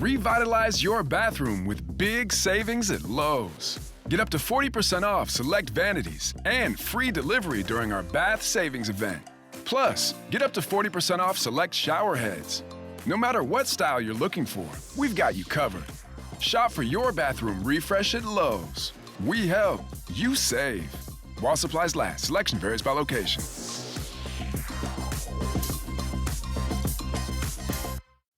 Revitalize your bathroom with big savings at Lowe's. Get up to 40% off select vanities and free delivery during our bath savings event. Plus, get up to 40% off select shower heads. No matter what style you're looking for, we've got you covered. Shop for your bathroom refresh at Lowe's. We help, you save. While supplies last, selection varies by location.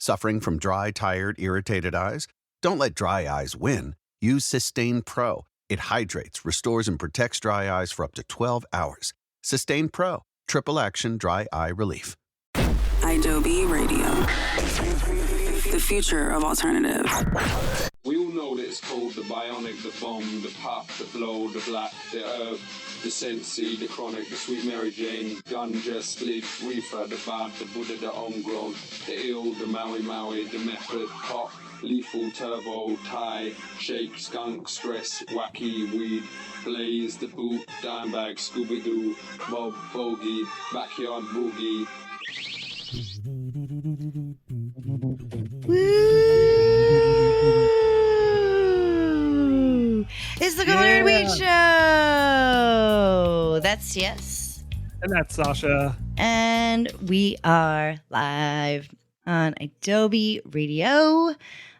Suffering from dry, tired, irritated eyes? Don't let dry eyes win. Use Sustain Pro. It hydrates, restores, and protects dry eyes for up to 12 hours. Sustain Pro. Triple action dry eye relief. Adobe Radio. The future of alternative. We all know that it's called the bionic, the bomb, the puff, the blow, the black, the herb, the sensi, the chronic, the sweet Mary Jane, ganja, spliff, reefer, the bud, the Buddha, the homegrown, the ill, the Maui Maui, the method, pop, lethal, turbo, Thai, shake, skunk, stress, wacky, weed, blaze, the boot, dime bag, Scooby-Doo, Bob, bogey, backyard boogie. Woo! It's the Golden Weed Show. That's Yes. And that's Sasha. And we are live on Adobe Radio.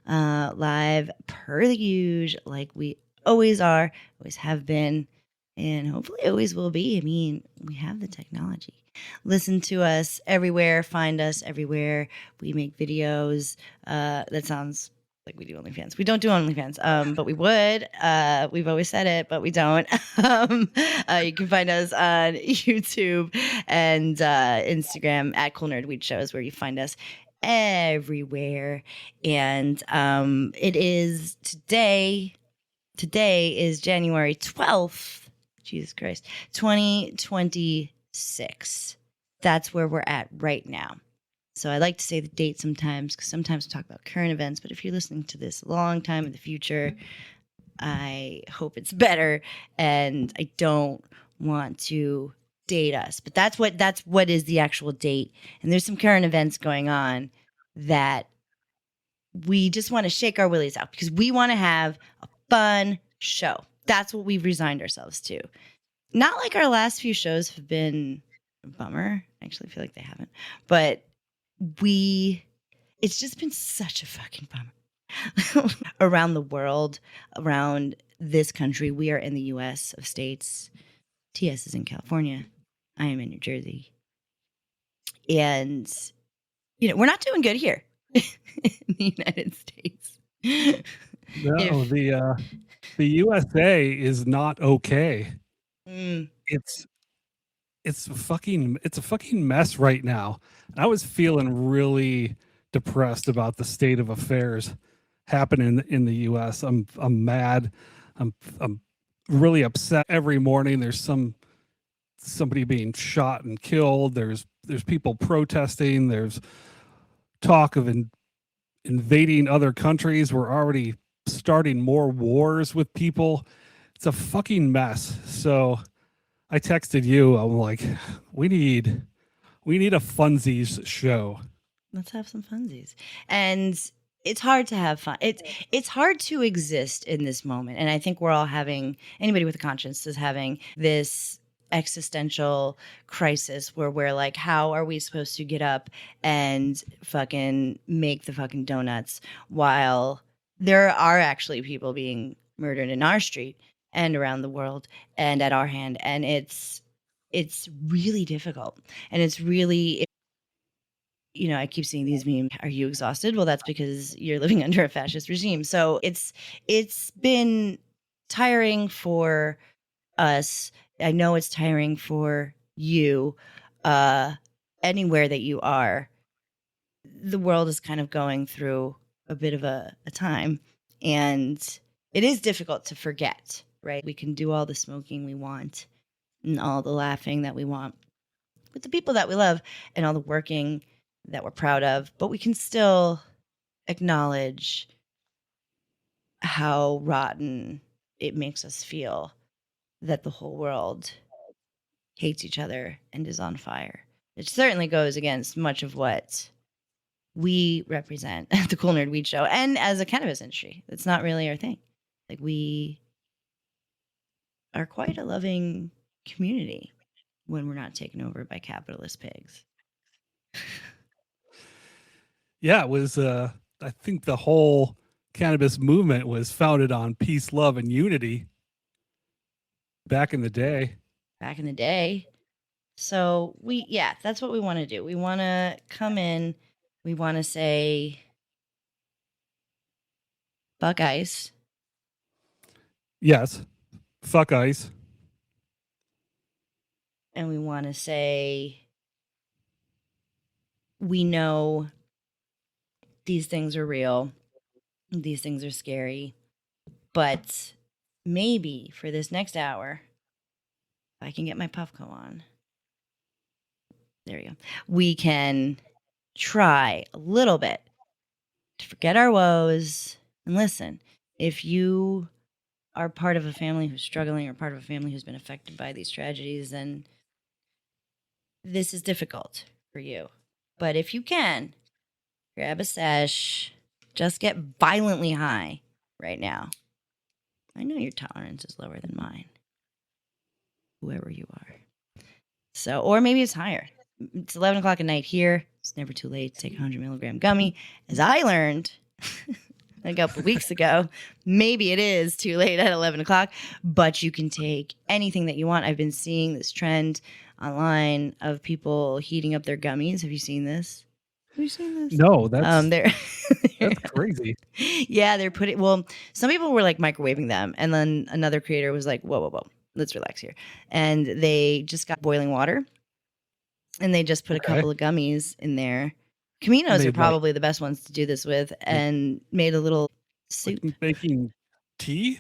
Live per the usual, like we always are, always have been, and hopefully always will be. I mean, we have the technology. Listen to us everywhere. Find us everywhere. We make videos. That sounds like we do OnlyFans. We don't do OnlyFans, but we would. We've always said it, but we don't. You can find us on YouTube and Instagram at Cool Nerd Weed Shows, where you find us everywhere. And it is today. Today is January 12th. Jesus Christ. 2026. That's where we're at right now. So I like to say the date sometimes, because sometimes we talk about current events, but if you're listening to this a long time in the future, I hope it's better, and I don't want to date us. But that's what is the actual date. And there's some current events going on that we just want to shake our willies out, because we want to have a fun show. That's what we've resigned ourselves to. Not like our last few shows have been a bummer. I actually feel like they haven't. But it's just been such a fucking bummer. Around the world, around this country, we are in the U.S. of states. TS is in California. I am in New Jersey. And, we're not doing good here in the United States. No, the USA is not okay. It's a fucking mess right now. I was feeling really depressed about the state of affairs happening in the US. I'm mad. I'm really upset. Every morning there's somebody being shot and killed. There's people protesting. There's talk of invading other countries. We're already starting more wars with people. It's a fucking mess. So I texted you. I'm like, we need a funsies show. Let's have some funsies. And it's hard to have fun. It's hard to exist in this moment. And I think we're all anybody with a conscience is having this existential crisis where we're like, how are we supposed to get up and fucking make the fucking donuts while there are actually people being murdered in our street and around the world and at our hand? And it's really difficult. And it's really, I keep seeing these memes. Are you exhausted? Well, that's because you're living under a fascist regime. So it's been tiring for us. I know it's tiring for you. Anywhere that you are, the world is kind of going through a bit of a time. And it is difficult to forget, right? We can do all the smoking we want and all the laughing that we want with the people that we love and all the working that we're proud of, but we can still acknowledge how rotten it makes us feel that the whole world hates each other and is on fire. It certainly goes against much of what we represent the Cool Nerd Weed Show, and as a cannabis industry, it's not really our thing. Like, we are quite a loving community when we're not taken over by capitalist pigs. Yeah, it was. I think the whole cannabis movement was founded on peace, love, and unity back in the day. So that's what we want to do. We want to come in. We want to say, fuck ice. Yes, fuck ice. And we want to say, we know these things are real. These things are scary. But maybe for this next hour, if I can get my Puffco on. There we go. We can try a little bit to forget our woes and listen. If you are part of a family who's struggling or part of a family who's been affected by these tragedies, then this is difficult for you. But if you can, grab a sesh, just get violently high right now. I know your tolerance is lower than mine, whoever you are. So, or maybe it's higher. It's 11 o'clock at night here. It's never too late to take a 100 milligram gummy. As I learned a couple weeks ago, maybe it is too late at 11 o'clock, but you can take anything that you want. I've been seeing this trend online of people heating up their gummies. Have you seen this? Have you seen this? No, that's that's crazy. Yeah, they're putting. Well, some people were like microwaving them, and then another creator was like, "Whoa, let's relax here." And they just got boiling water, and they just put a couple of gummies in there. Caminos are probably the best ones to do this with, and made a little soup. Like making tea?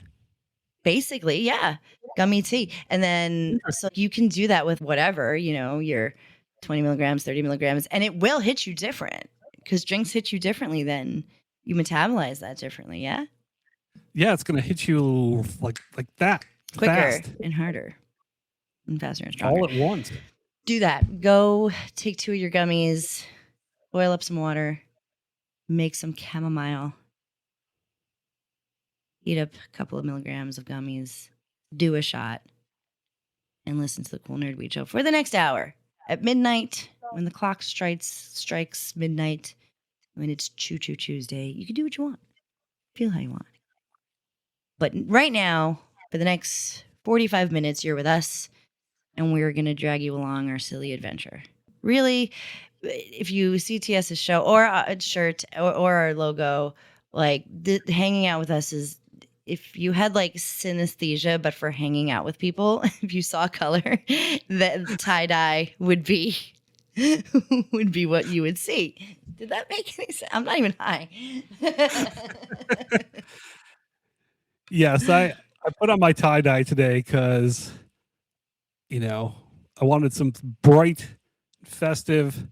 Basically, yeah. Gummy tea. And then, so you can do that with whatever, your 20 milligrams, 30 milligrams, and it will hit you different because drinks hit you differently than you metabolize that differently. Yeah. Yeah. It's going to hit you like that. Quicker fast. and harder and faster and stronger. All at once. Do that. Go take 2 of your gummies, boil up some water, make some chamomile, eat up a couple of milligrams of gummies, do a shot, and listen to the Cool Nerd Weed Show for the next hour at midnight when the clock strikes midnight, when it's Choo Choo Tuesday. You can do what you want, feel how you want. But right now, for the next 45 minutes, you're with us, and we're going to drag you along our silly adventure. Really, if you see TS's show or a shirt or our logo, like hanging out with us is, if you had like synesthesia, but for hanging out with people, if you saw color, the tie-dye would be what you would see. Did that make any sense? I'm not even high. Yes, I put on my tie-dye today because, I wanted some bright, festive,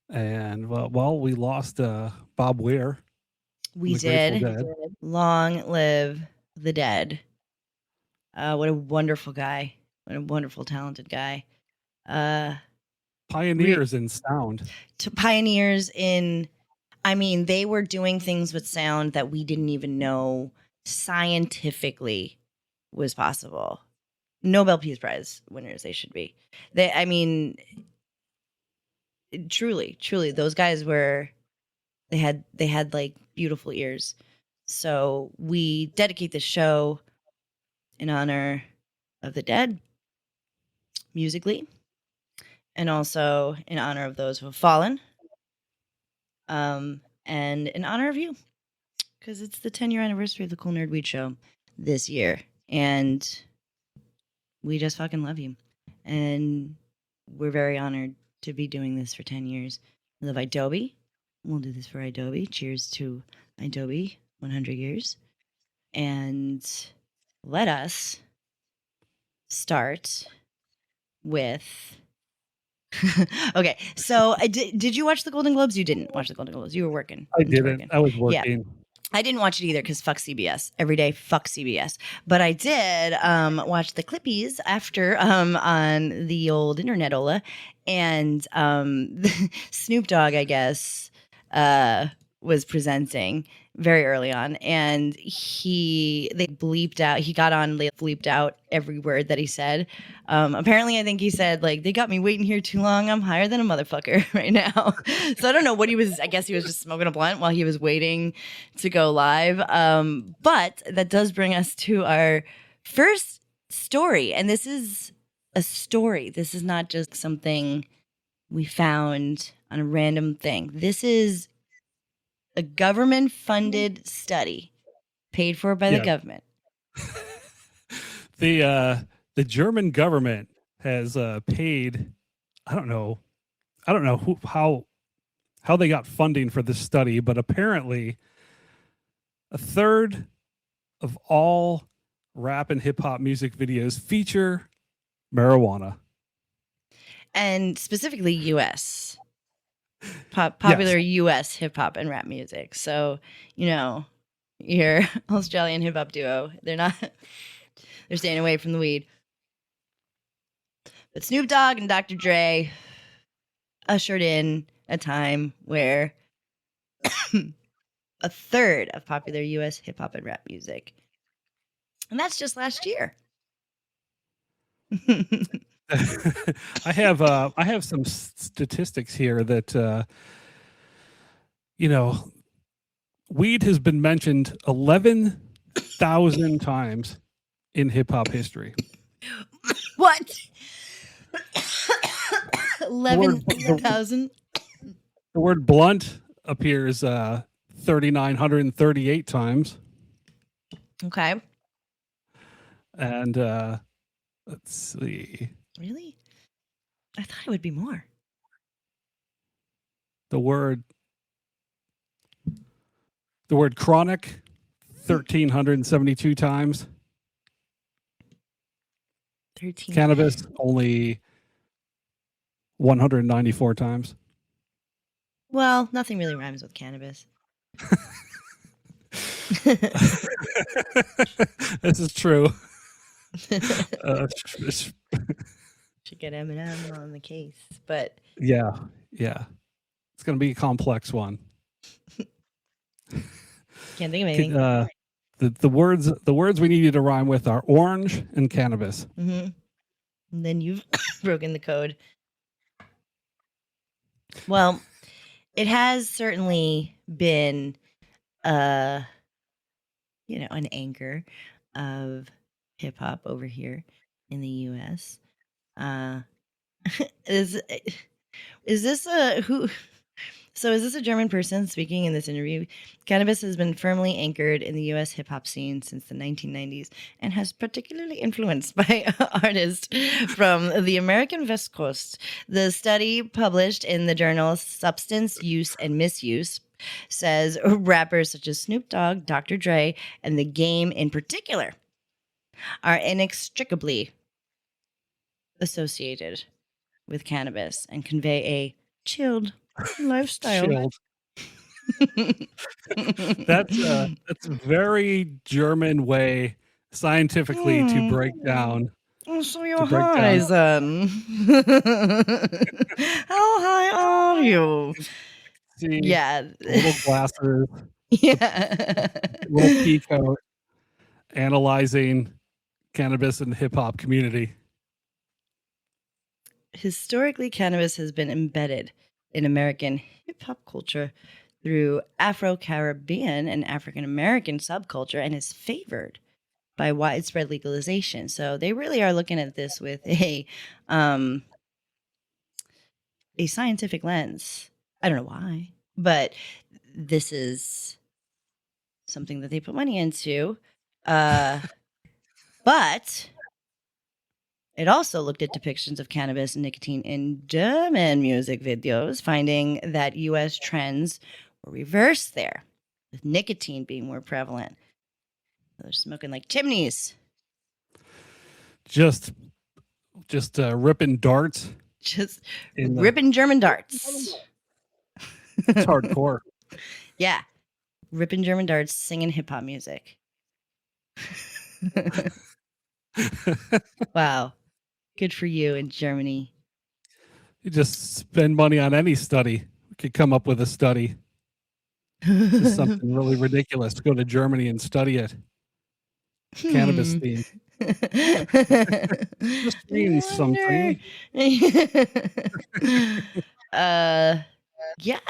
and well, we lost Bob Weir. We did. Long live the dead. What a wonderful guy. What a wonderful, talented guy. Pioneers in sound. Pioneers in, they were doing things with sound that we didn't even know scientifically was possible. Nobel Peace Prize winners they should be. Truly, those guys were, they had like beautiful ears. So we dedicate the show in honor of the dead, musically, and also in honor of those who have fallen, and in honor of you, because it's the 10-year anniversary of the Cool Nerd Weed Show this year, and we just fucking love you, and we're very honored to be doing this for 10 years. We love Adobe. We'll do this for Adobe. Cheers to Adobe 100 years. And let us start with okay, so did you watch the Golden Globes? You didn't watch the Golden Globes. You were working. I didn't. I was working. I didn't watch it either because fuck CBS. Every day, fuck CBS. But I did watch the clippies after on the old internet, Ola. And Snoop Dogg, I guess, was presenting very early on. And they bleeped out, he got on, they bleeped out every word that he said. Apparently, I think he said, like, they got me waiting here too long. I'm higher than a motherfucker right now. So I don't know what he was, I guess he was just smoking a blunt while he was waiting to go live. But that does bring us to our first story. And this is a story. This is not just something we found on a random thing. This is a government-funded study paid for by the government. The German government has paid. I don't know how they got funding for this study, but apparently a third of all rap and hip hop music videos feature marijuana, and specifically U.S. popular U.S. hip hop and rap music. So your Australian hip hop duo, they're staying away from the weed. But Snoop Dogg and Dr. Dre ushered in a time where a third of popular U.S. hip hop and rap music, and that's just last year. I have some statistics here that weed has been mentioned 11,000 times in hip hop history. What? 11,000? The word blunt appears 3,938 times. Okay. And let's see. Really? I thought it would be more. The word chronic 1,372 times. 13. Cannabis only 194 times. Well, nothing really rhymes with cannabis. This is true. Should get Eminem on the case, but yeah, it's gonna be a complex one. Can't think of anything. The words we need you to rhyme with are orange and cannabis. Mm-hmm. And then you've broken the code. Well, it has certainly been an anchor of hip hop over here in the US. Is this a German person speaking in this interview? Cannabis has been firmly anchored in the U.S. hip-hop scene since the 1990s and has particularly influenced by artists from the American West Coast. The study, published in the journal Substance Use and Misuse, says rappers such as Snoop Dogg, Dr. Dre, and The Game in particular are inextricably associated with cannabis and convey a chilled lifestyle. That's a very German way scientifically to break down. So you're high then. How high are you? See, yeah. Little glasses. Yeah. Little pea coat. Analyzing cannabis in the hip hop community. Historically, cannabis has been embedded in American hip-hop culture through Afro-Caribbean and African-American subculture and is favored by widespread legalization. So they really are looking at this with a scientific lens. I don't know why, but this is something that they put money into. But it also looked at depictions of cannabis and nicotine in German music videos, finding that U.S. trends were reversed there, with nicotine being more prevalent. They're smoking like chimneys. Just ripping darts. Just ripping German darts. It's hardcore. Yeah. ripping German darts, singing hip hop music. Wow. Good for you in Germany. You just spend money on any study. We could come up with a study. Just something really ridiculous. Go to Germany and study it. Cannabis theme. Just means something. Yeah,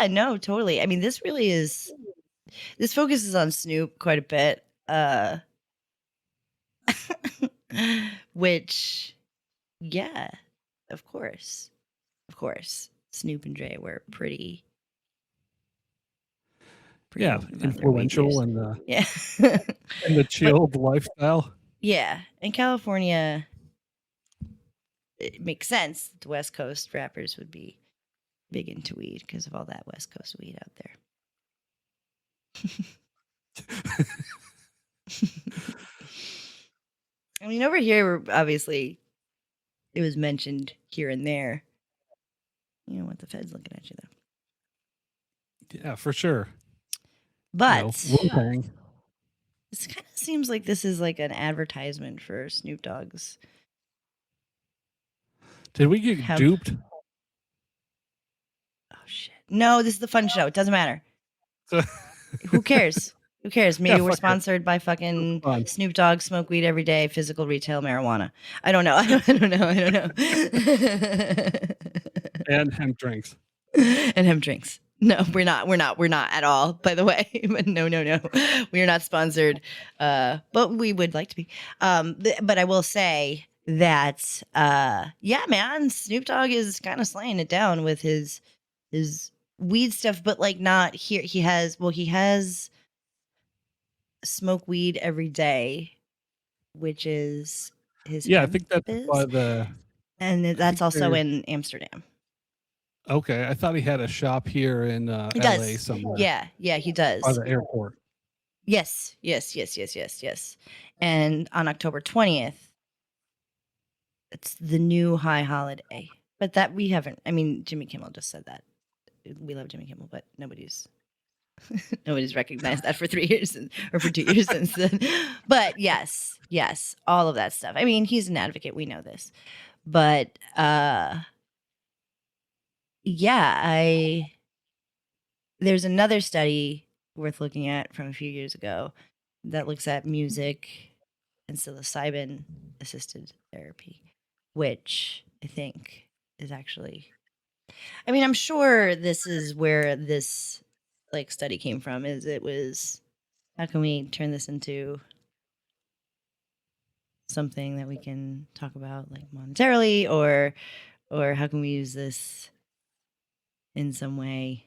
no, totally. I mean, this focuses on Snoop quite a bit. Which, yeah, of course. Snoop and Dre were pretty open about their weed influential use. and Yeah. and the chilled lifestyle. Yeah, in California, it makes sense that the West Coast rappers would be big into weed because of all that West Coast weed out there. I mean, over here, obviously, it was mentioned here and there. You know what? The Fed's looking at you, though. Yeah, for sure. But Wu-Tang. this kind of seems like this is like an advertisement for Snoop Dogg's. Did we get duped? Oh, shit. No, this is the fun show. It doesn't matter. Who cares? Who cares? Maybe we're sponsored by fucking Snoop Dogg, smoke weed every day, physical retail marijuana. I don't know. I don't know. And hemp drinks. And hemp drinks. No, we're not at all, by the way. But no. We are not sponsored. But we would like to be. But I will say that yeah, man, Snoop Dogg is kind of slaying it down with his weed stuff, but like not here. He has smoke weed every day, which is his. Yeah, I think that's by and that's also in Amsterdam. Okay, I thought he had a shop here in He LA does. somewhere. Yeah, he does. By the airport. Yes. And on October 20th, it's the new high holiday. But that we haven't. I mean, Jimmy Kimmel just said that. We love Jimmy Kimmel, but nobody's recognized that for 3 years or for 2 years since then. But yes, all of that stuff. I mean, he's an advocate. We know this. But yeah, there's another study worth looking at from a few years ago that looks at music and psilocybin assisted therapy, which I think is actually, I mean, I'm sure this is where this like study came from. How can we turn this into something that we can talk about like monetarily, or how can we use this in some way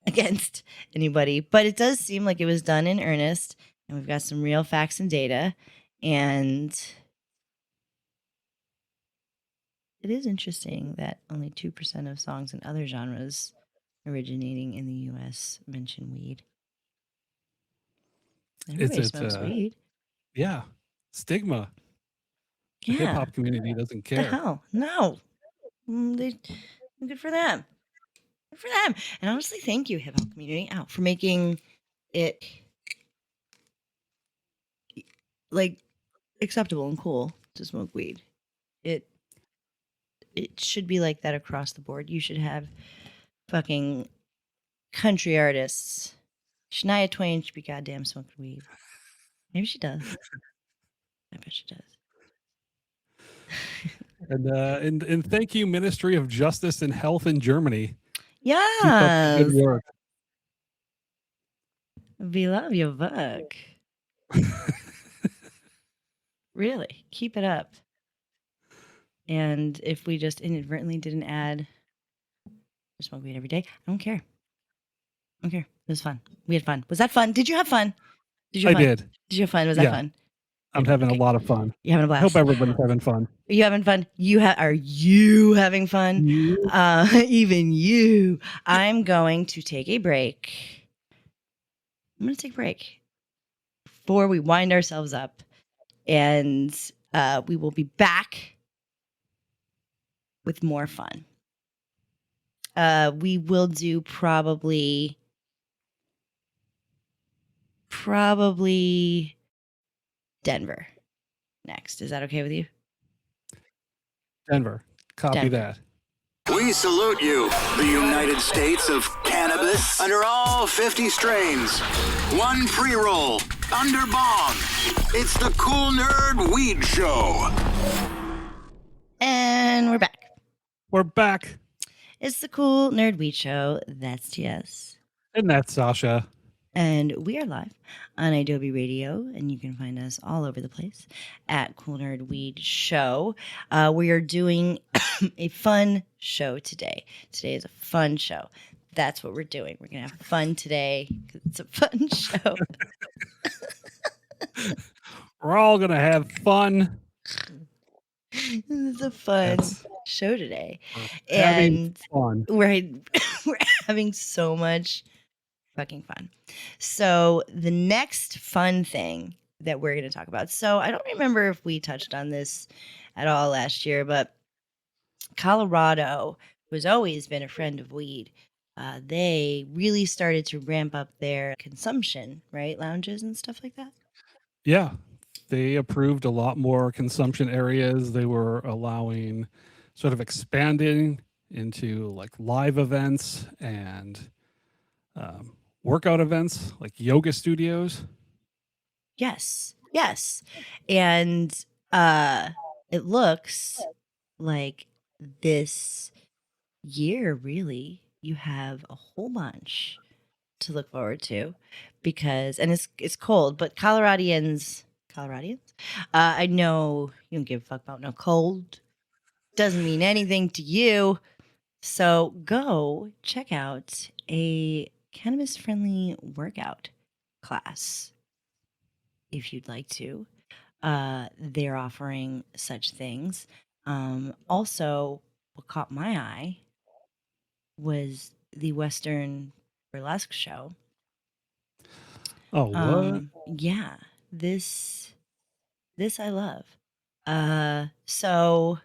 against anybody? But it does seem like it was done in earnest, and we've got some real facts and data, and it is interesting that only 2% of songs in other genres originating in the U.S. mention weed. Everybody smokes weed. Yeah. Stigma. The Yeah. hip-hop community doesn't care. The hell? No. Good for them. Good for them. And honestly, thank you, hip-hop community, for making it like acceptable and cool to smoke weed. It should be like that across the board. You should have fucking country artists. Shania Twain should be goddamn smoking weed. Maybe she does. I bet she does. And thank you, Ministry of Justice and Health in Germany. Yeah. Good work. We love your work. Really, keep it up. And if we just inadvertently didn't add smoke weed every day, I don't care. It was fun. We had fun. Was that fun? Did you have fun? I did. Did you have fun? Was that fun? I'm having a lot of fun. You're having a blast. I hope everybody's having fun. Are you having fun? Are you having fun? Even you. I'm going to take a break. I'm going to take a break before we wind ourselves up. And we will be back with more fun. We will do probably probably Denver next. Is that okay with you? Denver. Copy Denver. that. We salute you, the United States of cannabis, under all 50 strains. One pre-roll, under bong. It's the Cool Nerd Weed Show. And we're back. We're back. It's the Cool Nerd Weed Show. That's TS. And that's Sasha. And we are live on Adobe Radio, and you can find us all over the place at Cool Nerd Weed Show. We are doing a fun show today. Today is a fun show. That's what we're doing. We're going to have fun today because it's a fun show. We're all going to have fun. It's a fun show today. And fun. We're having so much fucking fun. So the next fun thing that we're going to talk about. So I don't remember if we touched on this at all last year, but Colorado, who's always been a friend of weed, they really started to ramp up their consumption, right? Lounges and stuff like that. Yeah. They approved a lot more consumption areas. They were allowing sort of expanding into like live events and workout events like yoga studios. Yes. And it looks like this year, really, you have a whole bunch to look forward to because, and it's cold, but Coloradians, I know you don't give a fuck about no cold. Doesn't mean anything to you. So go check out a cannabis-friendly workout class if you'd like to. They're offering such things. Also, what caught my eye was the Western Burlesque show. Oh, what? Yeah, this I love. So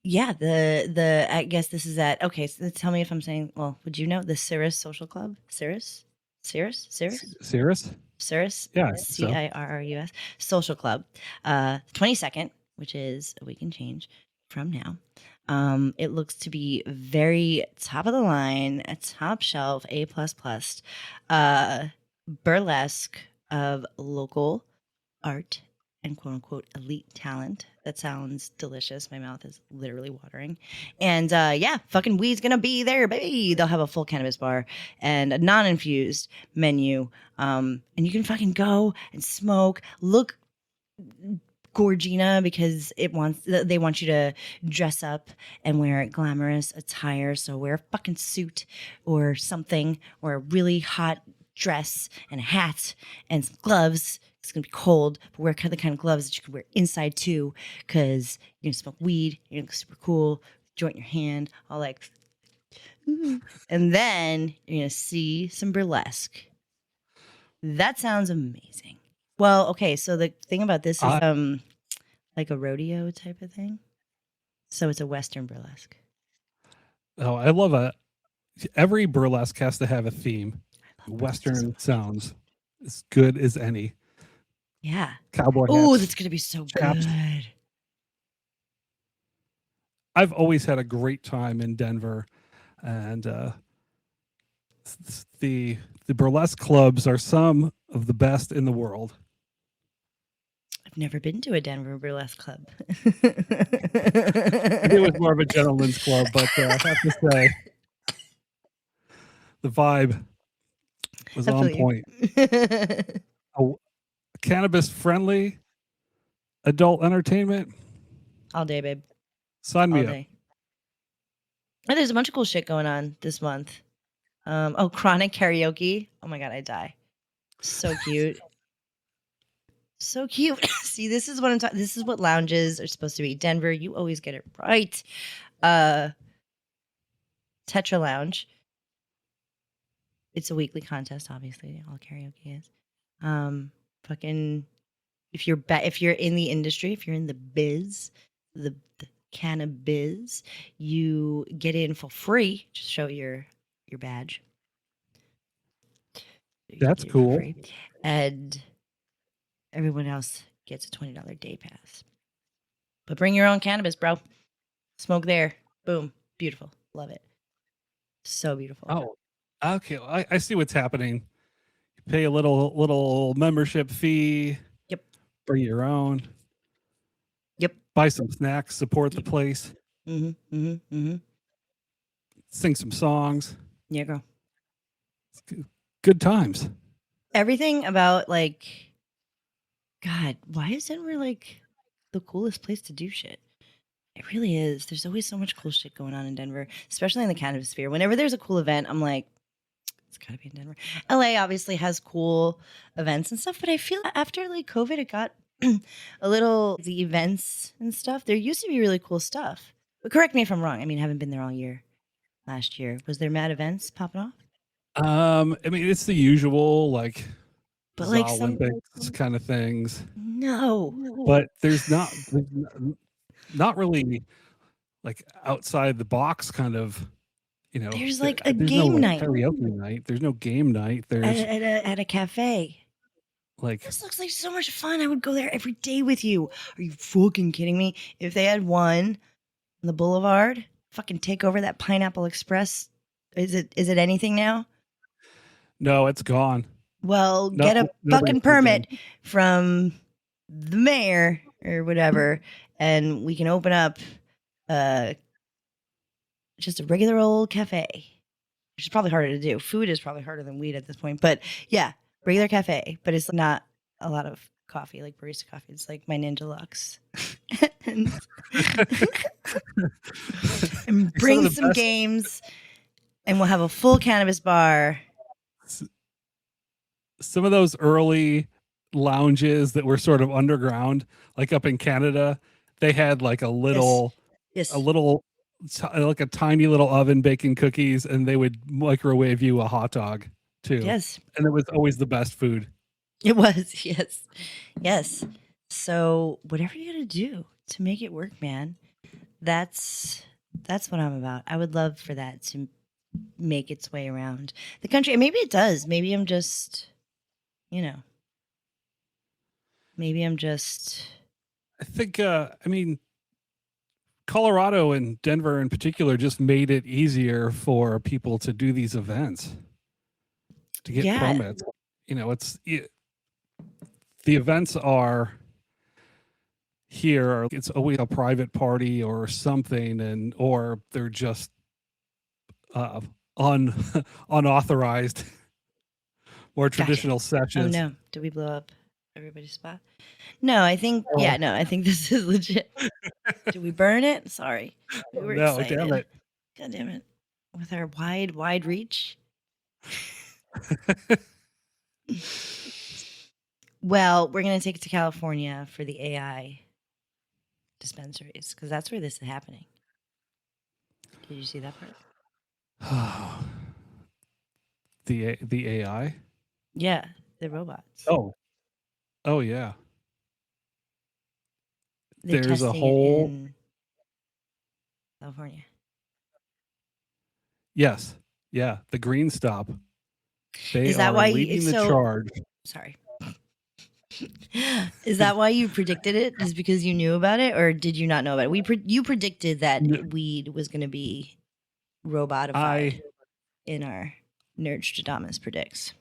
yeah, the I guess this is at, okay, so tell me if I'm saying, well, would you know the Cirrus Social Club? Cirrus? Cirrus? Cirrus? Yeah, I think so. CIRRUS Social Club. 22nd, which is a week and change from now. It looks to be very top of the line, a top shelf, A++, burlesque of local art and quote unquote elite talent. That sounds delicious. My mouth is literally watering. And yeah, fucking weed's gonna be there, baby. They'll have a full cannabis bar and a non-infused menu. And you can fucking go and smoke. Look Gorgina, because they want you to dress up and wear glamorous attire. So wear a fucking suit or something, or a really hot dress and a hat and some gloves. It's gonna be cold, but wear the kind of gloves that you can wear inside too, because you're gonna smoke weed. You're gonna look super cool, joint in your hand, all like, and then you're gonna see some burlesque. That sounds amazing. Well, okay, so the thing about this is like a rodeo type of thing. So it's a Western burlesque. Oh, I love every burlesque has to have a theme. Western sounds as good as any. Yeah. Cowboy hats. Oh, that's gonna be so chaps. good. I've always had a great time in Denver, and the burlesque clubs are some of the best in the world. I've never been to a Denver burlesque club. It was more of a gentleman's club, but I have to say, the vibe was on point. Cannabis friendly adult entertainment All day, babe. Sign me All day. And there's a bunch of cool shit going on this month. Chronic karaoke. Oh my god, I die. So cute. So cute. See, this is what I'm talking. This is what lounges are supposed to be. Denver, you always get it right. Tetra Lounge. It's a weekly contest, obviously. All karaoke is. Fucking, if you're in the industry, if you're in the biz, the cannabis, you get in for free. Just show your badge. That's get it for cool. free. And everyone else gets a $20 day pass. But bring your own cannabis, bro. Smoke there. Boom. Beautiful. Love it. So beautiful. Oh, okay. Well, I see what's happening. You pay a little membership fee. Yep. Bring your own. Yep. Buy some snacks. Support the place. Sing some songs. Yeah, girl. Good times. Everything about like, God, why is Denver like the coolest place to do shit? It really is. There's always so much cool shit going on in Denver, especially in the cannabis sphere. Whenever there's a cool event, I'm like, it's gotta be in Denver. LA obviously has cool events and stuff, but I feel after like COVID, it got a little the events and stuff. There used to be really cool stuff. But correct me if I'm wrong. I mean, I haven't been there all year. Last year, was there mad events popping off? I mean, it's the usual like But like some Olympics kind of things. no, But there's not really like outside the box kind of, you know. there's like a there's game no night karaoke night. There's no game night. There's at a cafe. like This looks like so much fun. I would go there every day with you. Are you fucking kidding me? If they had one on the boulevard, fucking take over that Pineapple Express. Is it anything now? no, it's gone. Well, No- get a nobody's fucking permit from the mayor or whatever, and we can open up just a regular old cafe, which is probably harder to do. Food is probably harder than weed at this point, but yeah, regular cafe. But it's not a lot of coffee, like barista coffee. It's like my Ninja Lux. and, and bring some games, and we'll have a full cannabis bar. Some of those early lounges that were sort of underground, like up in Canada, they had like a little, Yes. like a tiny little oven baking cookies, and they would microwave you a hot dog too. Yes. And it was always the best food. It was, yes. Yes. So whatever you gotta do to make it work, man, that's what I'm about. I would love for that to make its way around the country. And maybe it does. Maybe I'm just, I think, I mean, Colorado and Denver in particular just made it easier for people to do these events, to get permits. The events are here. It's always a private party or something, or they're just unauthorized, more traditional sessions. Oh no, did we blow up everybody's spot? No, I think I think this is legit. Did we burn it? Sorry. We were excited. Damn it. God damn it. With our wide reach. Well, we're going to take it to California for the AI dispensaries because that's where this is happening. Did you see that part? The AI? Yeah, the robots. Oh yeah. They're There's a testing it whole in California. Yes. Yeah, the Green Stop. They Is that are why leading the charge. Sorry. Is that why you predicted it? Is because you knew about it, or did you not know about it? You predicted that weed was going to be robotified in our Nerdstradamus predicts.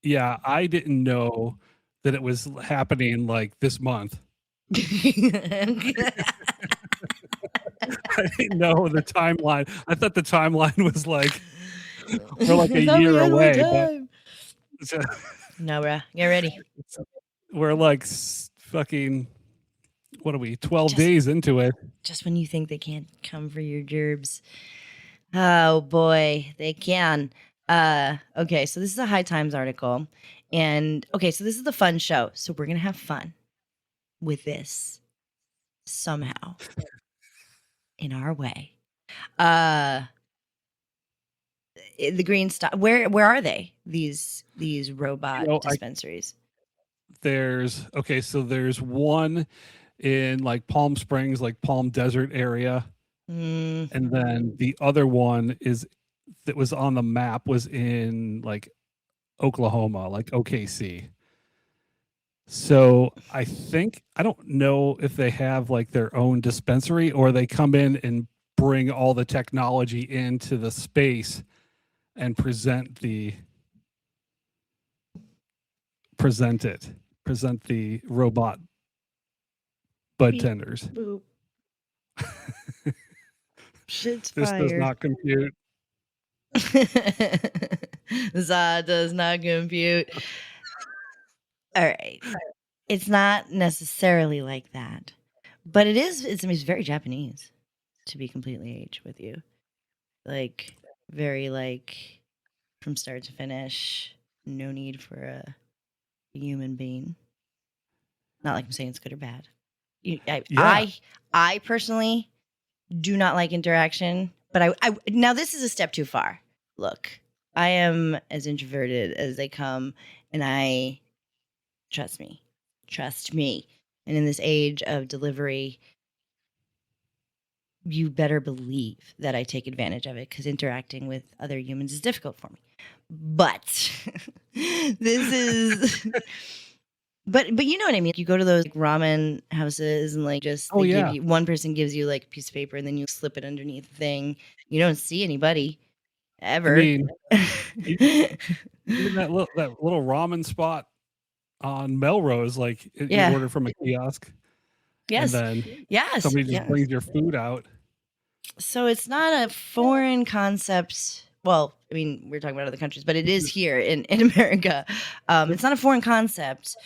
Yeah, I didn't know that it was happening like this month. I didn't know the timeline. I thought the timeline was like we're like a year away. But no, bruh. Get ready. We're like fucking, what are we, 12 days into it. Just when you think they can't come for your gerbs. Oh, boy. They can. Okay, so this is a High Times article. And, okay, so this is the fun show. So we're going to have fun with this somehow in our way. The Green Stop. Where are they? These robot dispensaries. There's one in like Palm Springs, like Palm Desert area, and then the other one that was on the map was in like Oklahoma, like OKC. So I don't know if they have like their own dispensary or they come in and bring all the technology into the space and present the robot bud Beep, tenders. boop. Shit's This does fire. not compute. Za does not compute. All right. It's not necessarily like that, but it's very Japanese, to be completely aged with you. Like, very, like, from start to finish, no need for a human being. Not like I'm saying it's good or bad. I personally do not like interaction, but I now this is a step too far. Look, I am as introverted as they come, and I trust me. And in this age of delivery, you better believe that I take advantage of it because interacting with other humans is difficult for me. But this is but you know what I mean. You go to those like, ramen houses and like just they give you one person gives you like a piece of paper and then you slip it underneath the thing. You don't see anybody ever. I mean, even that little ramen spot on Melrose, like you order from a kiosk. Yes. And then somebody just brings your food out. So it's not a foreign concept. Well, I mean, we're talking about other countries, but it is here in America. It's not a foreign concept,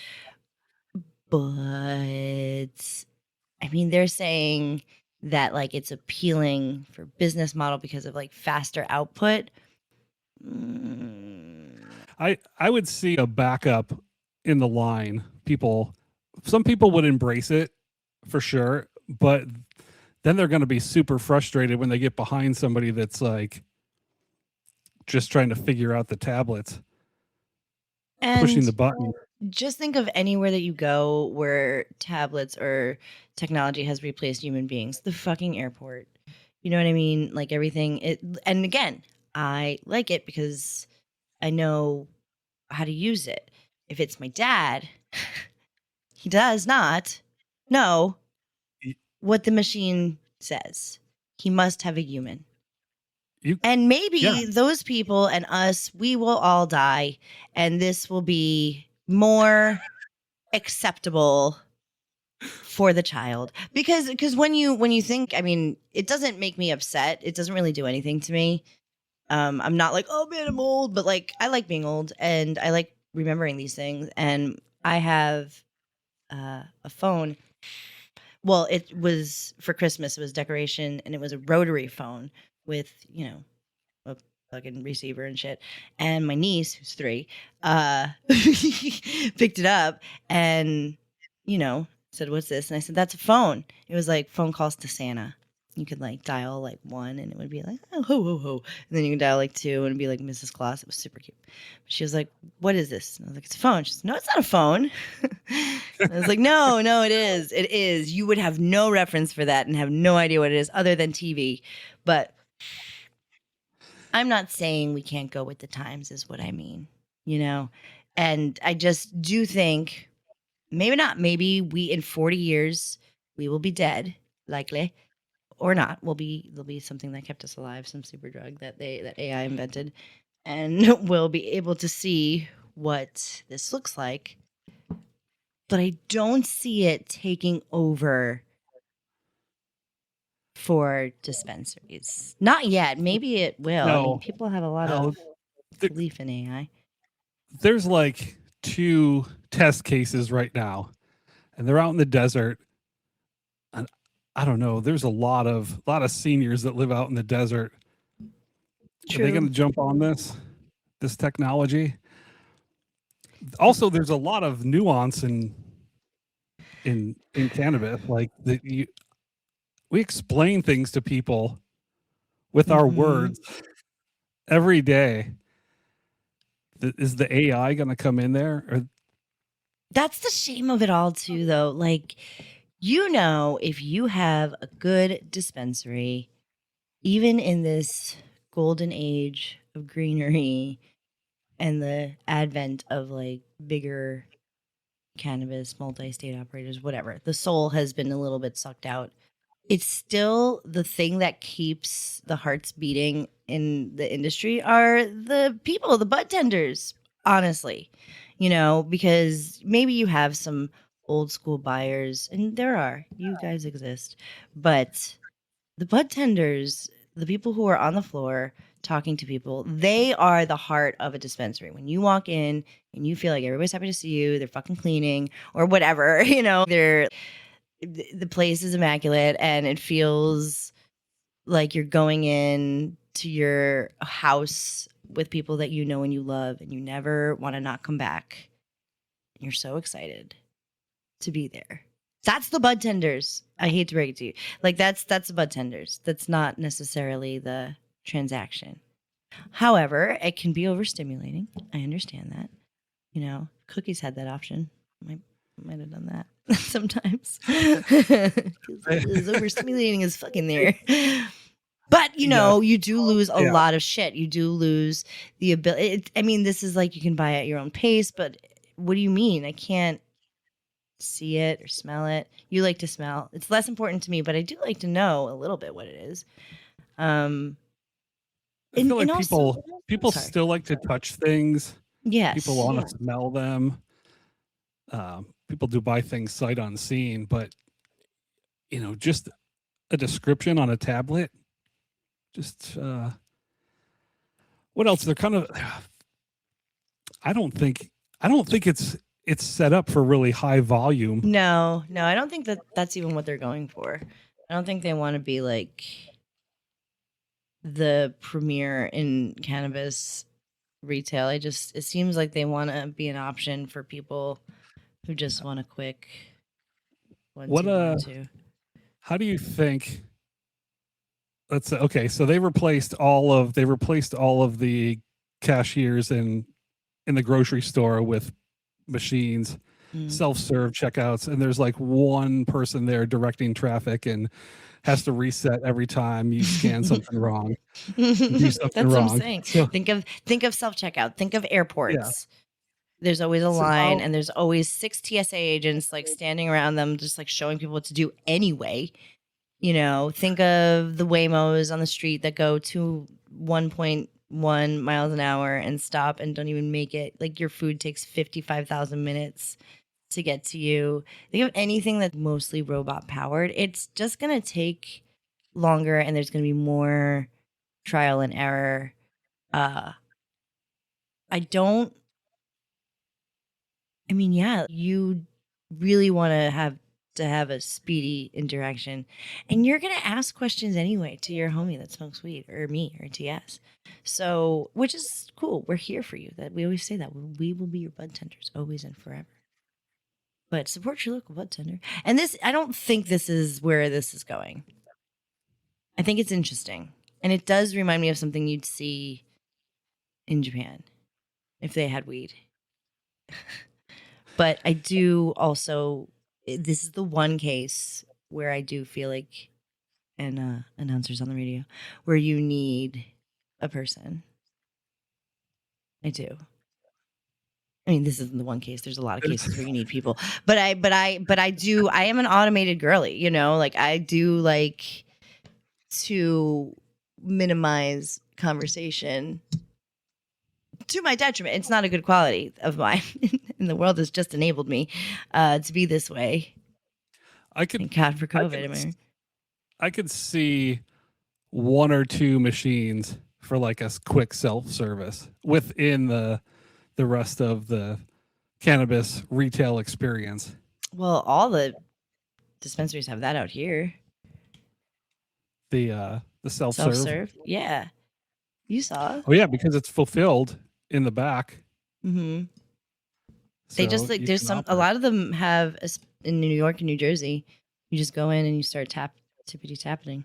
but I mean, they're saying that like it's appealing for business model because of like faster output. I would see a backup in the line. Some people would embrace it for sure, but then they're going to be super frustrated when they get behind somebody that's like just trying to figure out the tablets and pushing the button. Just think of anywhere that you go where tablets or technology has replaced human beings. The fucking airport. You know what I mean? Like everything. And again, I like it because I know how to use it. If it's my dad, he does not know what the machine says. He must have a human. And maybe those people and us, we will all die, and this will be more acceptable for the child. Because when you think, I mean, it doesn't make me upset. It doesn't really do anything to me. I'm not like, oh man, I'm old, but like I like being old and I like remembering these things. And I have a phone. Well, it was for Christmas. It was decoration, and it was a rotary phone with, you know, a fucking receiver and shit. And my niece, who's 3, picked it up and, you know, said, "What's this?" And I said, "That's a phone." It was like phone calls to Santa. You could like dial like 1 and it would be like, "Oh, ho, ho, ho." And then you can dial like 2 and it'd be like Mrs. Claus. It was super cute. But she was like, "What is this?" And I was like, "It's a phone." She said, "No, it's not a phone." I was like, no, it is. It is. You would have no reference for that and have no idea what it is other than TV. But I'm not saying we can't go with the times is what I mean, you know? And I just do think maybe not. Maybe in 40 years, we will be dead, likely. Or not. There'll be something that kept us alive, some super drug that AI invented. And we'll be able to see what this looks like. But I don't see it taking over for dispensaries. Not yet. Maybe it will. No, I mean, people have a lot of belief in AI. There's like 2 test cases right now, and they're out in the desert. And I don't know. There's a lot of seniors that live out in the desert. True. Are they going to jump on this technology? Also, there's a lot of nuance in cannabis. Like we explain things to people with our words every day. Is the AI going to come in there? Or that's the shame of it all, too, though. Like, you know, if you have a good dispensary, even in this golden age of greenery and the advent of like bigger cannabis, multi-state operators, whatever, the soul has been a little bit sucked out. It's still the thing that keeps the hearts beating in the industry are the people, the bud tenders, honestly. Because maybe you have some old school buyers, and you guys exist, but the bud tenders, the people who are on the floor talking to people, they are the heart of a dispensary. When you walk in and you feel like everybody's happy to see you, they're fucking cleaning or whatever, the place is immaculate and it feels like you're going in to your house with people that you know and you love and you never want to not come back. You're so excited to be there. That's the bud tenders. I hate to break it to you. Like that's the bud tenders. That's not necessarily the transaction. However, it can be overstimulating. I understand that. Cookies had that option. Might have done that sometimes. It's overstimulating as fucking there. But you do lose a lot of shit. You do lose the ability. This is like you can buy at your own pace, but what do you mean? I can't see it or smell it. You like to smell. It's less important to me, but I do like to know a little bit what it is. I feel like people still like to touch things. Yes. People want to smell them. People do buy things sight unseen, but just a description on a tablet. Just what else? They're kind of. I don't think it's set up for really high volume. No, I don't think that's even what they're going for. I don't think they want to be like the premier in cannabis retail. It seems like they want to be an option for people who just want a quick 1, 2, 1, 2. How do you think? Let's say, okay, so they replaced all of the cashiers in the grocery store with machines, self-serve checkouts, and there's like one person there directing traffic and has to reset every time you scan something wrong. Do something That's wrong. What I'm saying. So, think of self-checkout. Think of airports. Yeah. There's always a line, and there's always 6 TSA agents like standing around them, just like showing people what to do anyway. Think of the Waymos on the street that go to 1.1 miles an hour and stop and don't even make it. Like your food takes 55,000 minutes to get to you. Think of anything that's mostly robot powered. It's just going to take longer, and there's going to be more trial and error. You really want to have a speedy interaction, and you're going to ask questions anyway to your homie that smokes weed or me or TS. So, which is cool. We're here for you. That we always say that we will be your bud tenders always and forever. But support your local bud tender. And I don't think this is where this is going. I think it's interesting. And it does remind me of something you'd see in Japan if they had weed. But I do also, this is the one case where I do feel like, and announcers on the radio, where you need a person. I do. This isn't the one case. There's a lot of cases where you need people, but I am an automated girly, like I do like to minimize conversation to my detriment. It's not a good quality of mine, and the world has just enabled me to be this way. Thank God for COVID. I could see 1 or 2 machines for like a quick self-service within the rest of the cannabis retail experience. Well, all the dispensaries have that out here. The self-serve? Yeah. You saw. Oh yeah, because it's fulfilled in the back. Mm-hmm. So they just like there's a lot of them have in New York and New Jersey. You just go in and you start tippity tapping.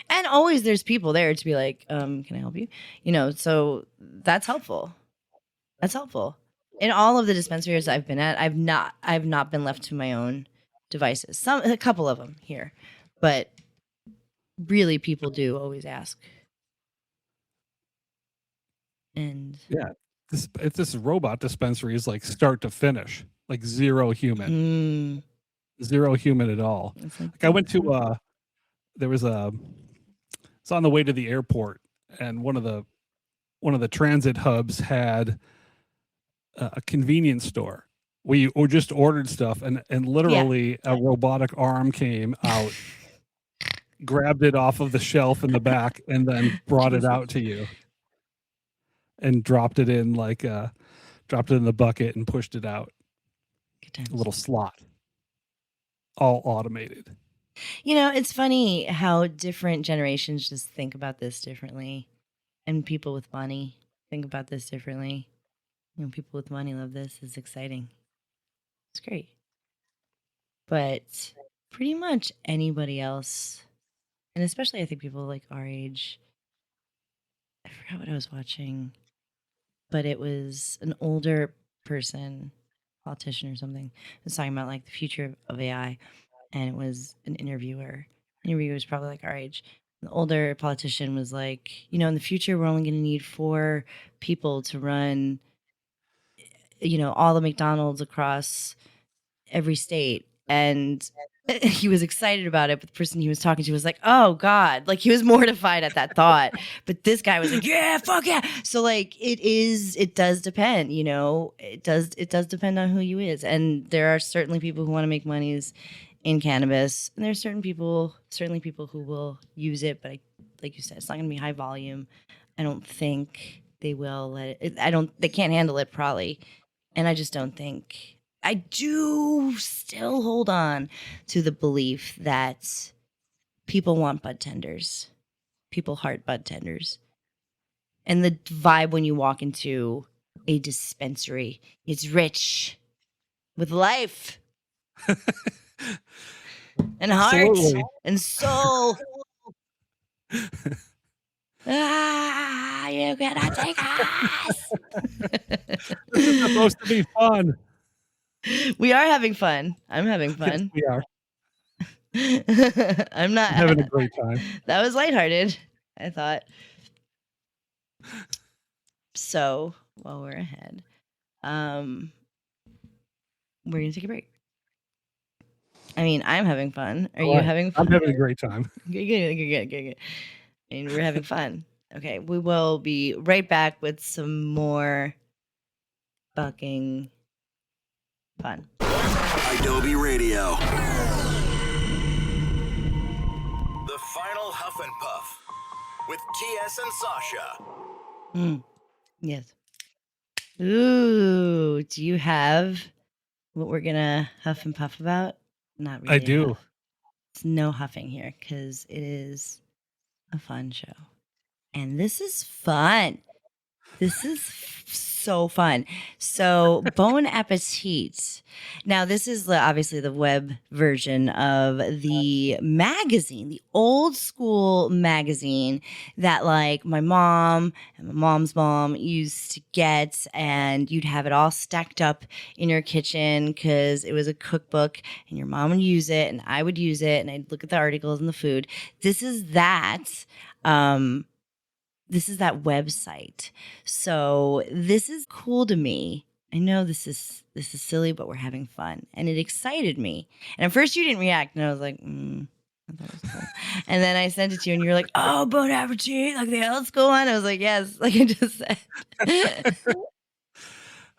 And always there's people there to be like, can I help you? So that's helpful. That's helpful. In all of the dispensaries I've been at, I've not been left to my own devices. A couple of them here, but really people do always ask. And yeah, this robot dispensary is like start to finish, like zero human, zero human at all. Like I went to it's on the way to the airport, and one of the transit hubs had a convenience store where you just ordered stuff, and literally a robotic arm came out, grabbed it off of the shelf in the back, and then brought it out to you and dropped it in the bucket and pushed it out. A little slot, all automated. It's funny how different generations just think about this differently, and people with money think about this differently. People with money love this. It's exciting. It's great. But pretty much anybody else, and especially I think people like our age, I forgot what I was watching, but it was an older person, politician or something, was talking about like the future of AI, and it was an interviewer. The interviewer was probably like our age. The older politician was like, in the future, we're only going to need 4 people to run, all the McDonald's across every state. And he was excited about it, but the person he was talking to was like, oh God, like he was mortified at that thought. But this guy was like, yeah, fuck yeah. So like it does depend, it does depend on who you is. And there are certainly people who want to make monies in cannabis, and there's certainly people who will use it, but like you said, it's not going to be high volume. I don't think they will let it. They can't handle it probably. And I just don't think. I do still hold on to the belief that people want bud tenders. People heart bud tenders. And the vibe when you walk into a dispensary is rich with life and heart Absolutely. and soul. You cannot take us. This is supposed to be fun. We are having fun. I'm having fun. Yes, we are. I'm not having a great time. That was lighthearted, I thought. So while we're ahead, we're gonna take a break. I mean, I'm having fun. Are you having fun? I'm having a great time. Good. I mean, we're having fun. Okay, we will be right back with some more fucking fun. Adobe Radio. The final Huff and Puff with TS and Sasha. Yes. Ooh, do you have what we're gonna huff and puff about? Not really. I do. Huff. It's no huffing here because it is a fun show. And this is fun. This is so fun. So, Bon Appetit. Now, this is obviously the web version of the magazine, the old school magazine that like my mom and my mom's mom used to get, and you'd have it all stacked up in your kitchen because it was a cookbook, and your mom would use it, and I would use it, and I'd look at the articles and the food. This is that. This is that website. So this is cool to me. I know this is silly, but we're having fun. And it excited me. And at first you didn't react. And I was like, I thought it was cool. And then I sent it to you and you were like, oh, Bon Appetit, like the old school one. I was like, yes, like I just said.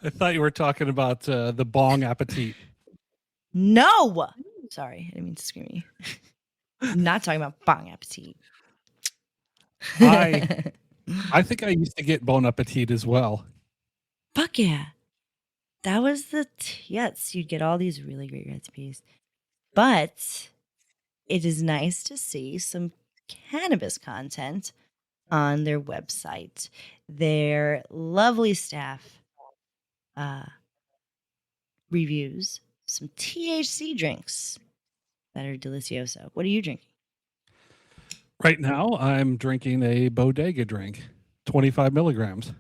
I thought you were talking about the Bong Appetit. No. Sorry, I didn't mean to scream at you. I'm not talking about Bong Appetit. I think I used to get Bon Appetit as well. Fuck yeah. That was yes, you'd get all these really great recipes. But it is nice to see some cannabis content on their website. Their lovely staff reviews some THC drinks that are delicioso. What are you drinking? Right now, I'm drinking a bodega drink, 25 milligrams.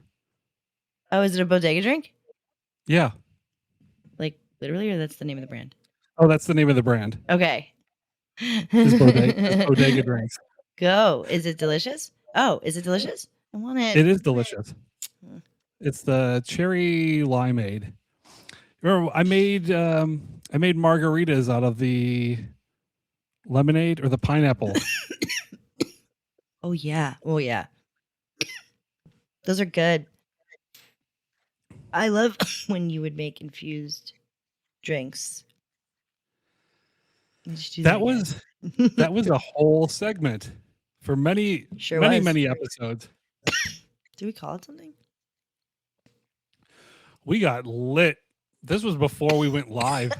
Oh, is it a bodega drink? Yeah. Like literally, or that's the name of the brand? Oh, that's the name of the brand. Okay. It's bodega drinks. Go. Is it delicious? Oh, is it delicious? I want it. It is delicious. It's the cherry limeade. Remember, I made margaritas out of the lemonade or the pineapple. Oh yeah. Oh yeah. Those are good. I love when you would make infused drinks. You should do that again. That was a whole segment for Sure was. many episodes. Do we call it something? We got lit. This was before we went live.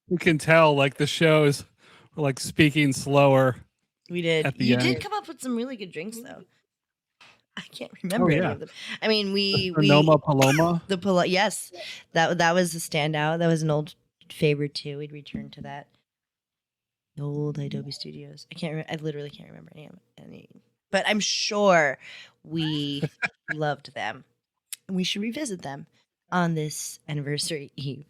You can tell, like, the shows were like speaking slower. We did. At the You end. did come up with some really good drinks, though. I can't remember any of them. I mean, we Sonoma Paloma. Yes, that was a standout. That was an old favorite too. We'd return to that. The old Adobe Studios. I literally can't remember any. But I'm sure we loved them. We should revisit them on this anniversary eve.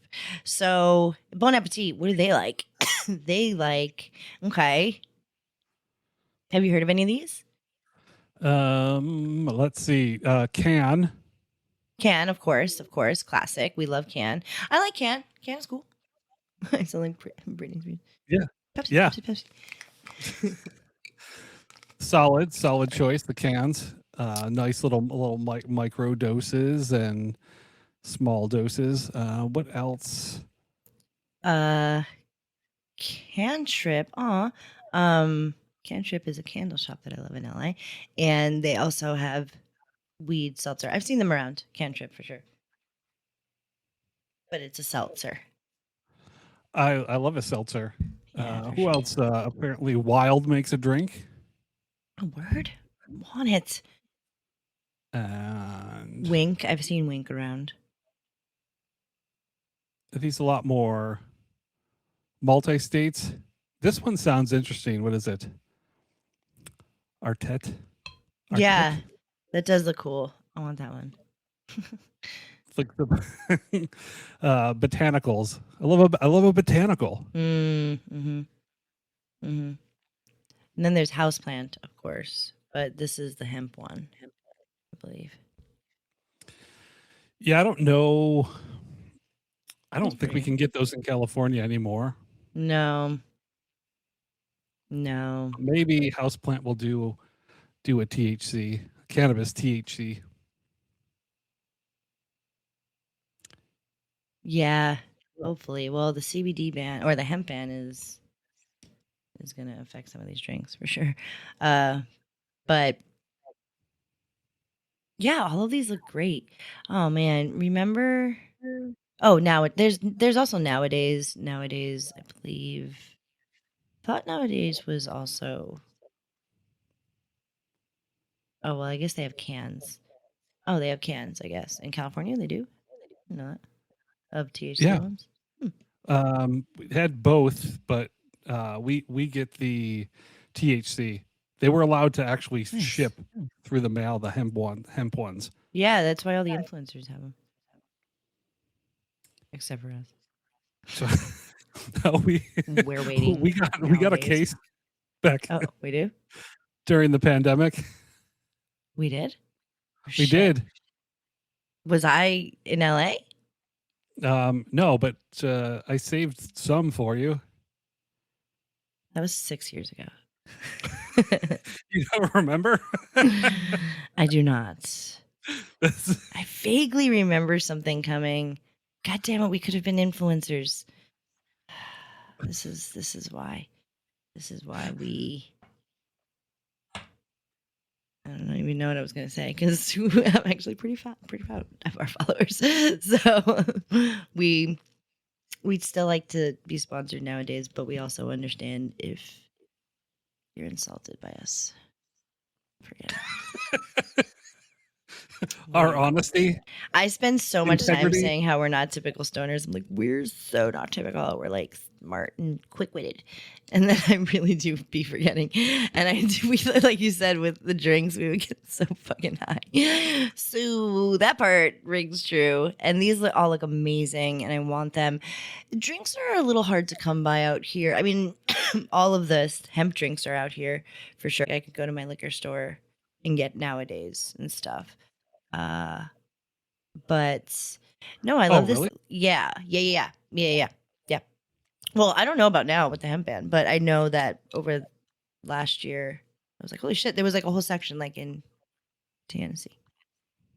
So, Bon Appetit. What do they like? They like. Okay. Have you heard of any of these? Let's see. Can. Can, of course, classic. We love Can. I like Can. Can is cool. I sound like Britney Spears. Yeah. Pepsi, Yeah. Pepsi. Solid choice. The cans. Nice little micro doses and small doses. What else? Cantrip. Cantrip is a candle shop that I love in LA, and they also have weed seltzer. I've seen them around. Cantrip for sure, but it's a seltzer. I love a seltzer. Yeah, who else? Apparently, Wild makes a drink. A word? I want it. And Wink. I've seen Wink around. He's a lot more multi-states. This one sounds interesting. What is it? Artet? Yeah, that does look cool. I want that one. It's like the botanicals. I love a botanical. Mm-hmm. And then there's houseplant, of course, but this is the hemp one, I believe. Yeah, I don't know. I don't think we can get those in California anymore. No. Maybe houseplant will do a THC, cannabis THC. Yeah, hopefully. Well, the CBD ban or the hemp ban is going to affect some of these drinks for sure. But yeah, all of these look great. Oh man, remember? Oh, now there's also nowadays. Nowadays, I believe. Thought nowadays was also. Oh well, I guess they have cans. Oh, they have cans. I guess in California they do. Not of THC ones. We had both, but we get the THC. They were allowed to actually ship through the mail the hemp ones. Yeah, that's why all the influencers have them, except for us. So no, We're waiting. We got a case back. Oh, we do? During the pandemic. We did? We did. Was I in LA? No, but I saved some for you. That was 6 years ago. You don't remember? I do not. I vaguely remember something coming. God damn it, we could have been influencers. This is why. This is why we. I don't even know what I was going to say because I'm actually pretty proud of our followers. So we'd still like to be sponsored nowadays, but we also understand if you're insulted by us. Forget it. Our honesty. I spend so much time Integrity. saying how we're not typical stoners. I'm like, we're so not typical. We're like smart and quick-witted, and then I really do be forgetting. And we, like you said, with the drinks, we would get so fucking high. So that part rings true. And these all look amazing, and I want them. Drinks are a little hard to come by out here. I mean, all of the hemp drinks are out here for sure. I could go to my liquor store and get nowadays and stuff. But no, I love this. Really? Yeah. Well, I don't know about now with the hemp ban, but I know that over last year, I was like, holy shit, there was like a whole section like in Tennessee.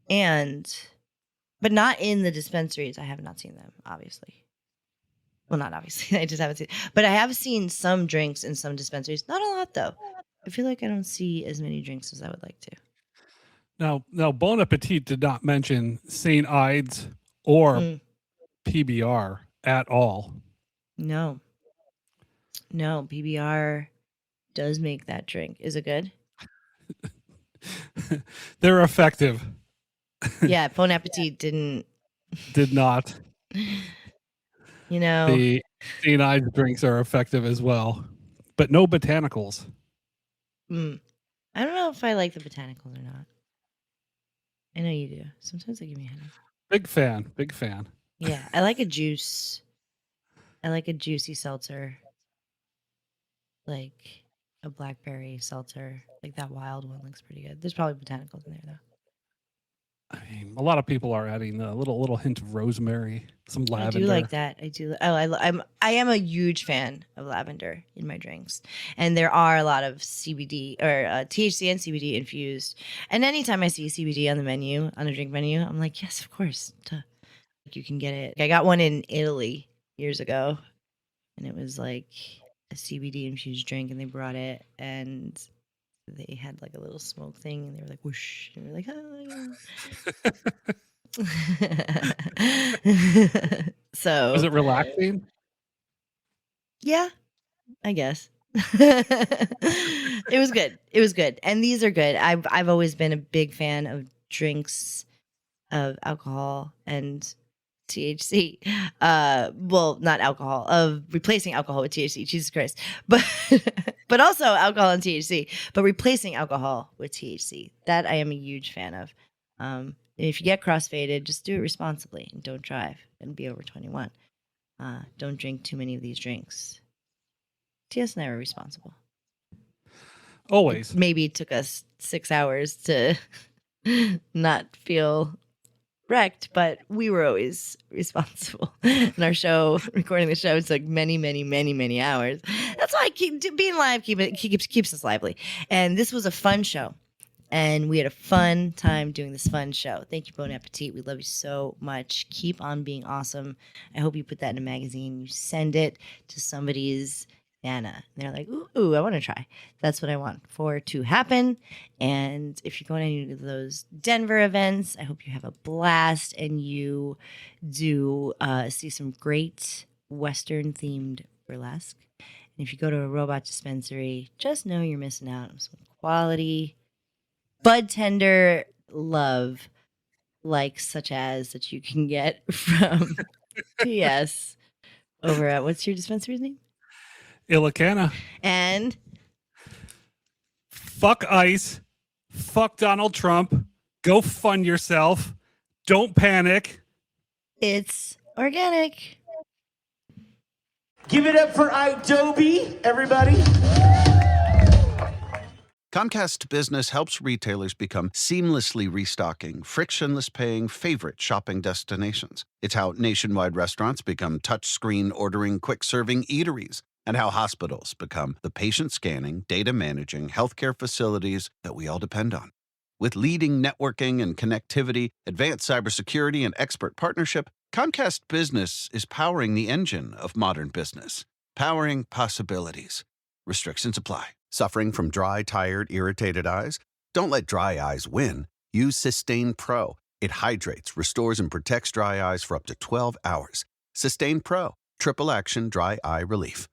But not in the dispensaries. I have not seen them, obviously. Well, not obviously. I just haven't seen. But I have seen some drinks in some dispensaries. Not a lot, though. I feel like I don't see as many drinks as I would like to. Now, Bon Appetit did not mention St. Ides or PBR at all. No, PBR does make that drink. Is it good? They're effective. Yeah, Bon Appetit Did not. You know, the St. Ides drinks are effective as well, but no botanicals. I don't know if I like the botanicals or not. I know you do. Sometimes they give me a headache. Big fan. Yeah, I like a juice. I like a juicy seltzer, like a blackberry seltzer. Like that wild one looks pretty good. There's probably botanicals in there though. I mean, a lot of people are adding a little hint of rosemary, some lavender. I do like that. I do. Oh, I am a huge fan of lavender in my drinks, and there are a lot of CBD or THC and CBD infused. And anytime I see CBD on the menu, on a drink menu, I'm like, yes, of course. Duh. Like you can get it. I got one in Italy years ago, and it was like a CBD infused drink, and they brought it, and they had like a little smoke thing, and they were like whoosh, and we were like, oh. So was it relaxing? Yeah, I guess. It was good. It was good, and these are good. I've always been a big fan of drinks of alcohol and THC. Well, not alcohol, of replacing alcohol with THC. Jesus Christ. But also alcohol and THC, but replacing alcohol with THC. That I am a huge fan of. And if you get crossfaded, just do it responsibly and don't drive and be over 21. Don't drink too many of these drinks. TS and I were responsible. Always. Maybe it took us 6 hours to not feel wrecked, but we were always responsible. And our show, recording the show, took many, many, many, many hours. That's why I keep being live. Keeps us lively. And this was a fun show, and we had a fun time doing this fun show. Thank you, Bon Appetit. We love you so much. Keep on being awesome. I hope you put that in a magazine. You send it to somebody's Anna. And they're like, ooh, I want to try. That's what I want for to happen. And if you're going to any of those Denver events, I hope you have a blast and you do see some great Western themed burlesque. And if you go to a robot dispensary, just know you're missing out on some quality bud tender love, like such as that you can get from PS over at, what's your dispensary's name? Illicana. And fuck ICE. Fuck Donald Trump. Go fund yourself. Don't panic. It's organic. Give it up for Adobe, everybody. Comcast Business helps retailers become seamlessly restocking, frictionless paying favorite shopping destinations. It's how nationwide restaurants become touchscreen ordering, quick serving eateries, and how hospitals become the patient scanning, data managing healthcare facilities that we all depend on. With leading networking and connectivity, advanced cybersecurity, and expert partnership, Comcast Business is powering the engine of modern business, powering possibilities. Restrictions apply. Suffering from dry, tired, irritated eyes? Don't let dry eyes win. Use Sustain Pro. It hydrates, restores, and protects dry eyes for up to 12 hours. Sustain Pro, triple action dry eye relief.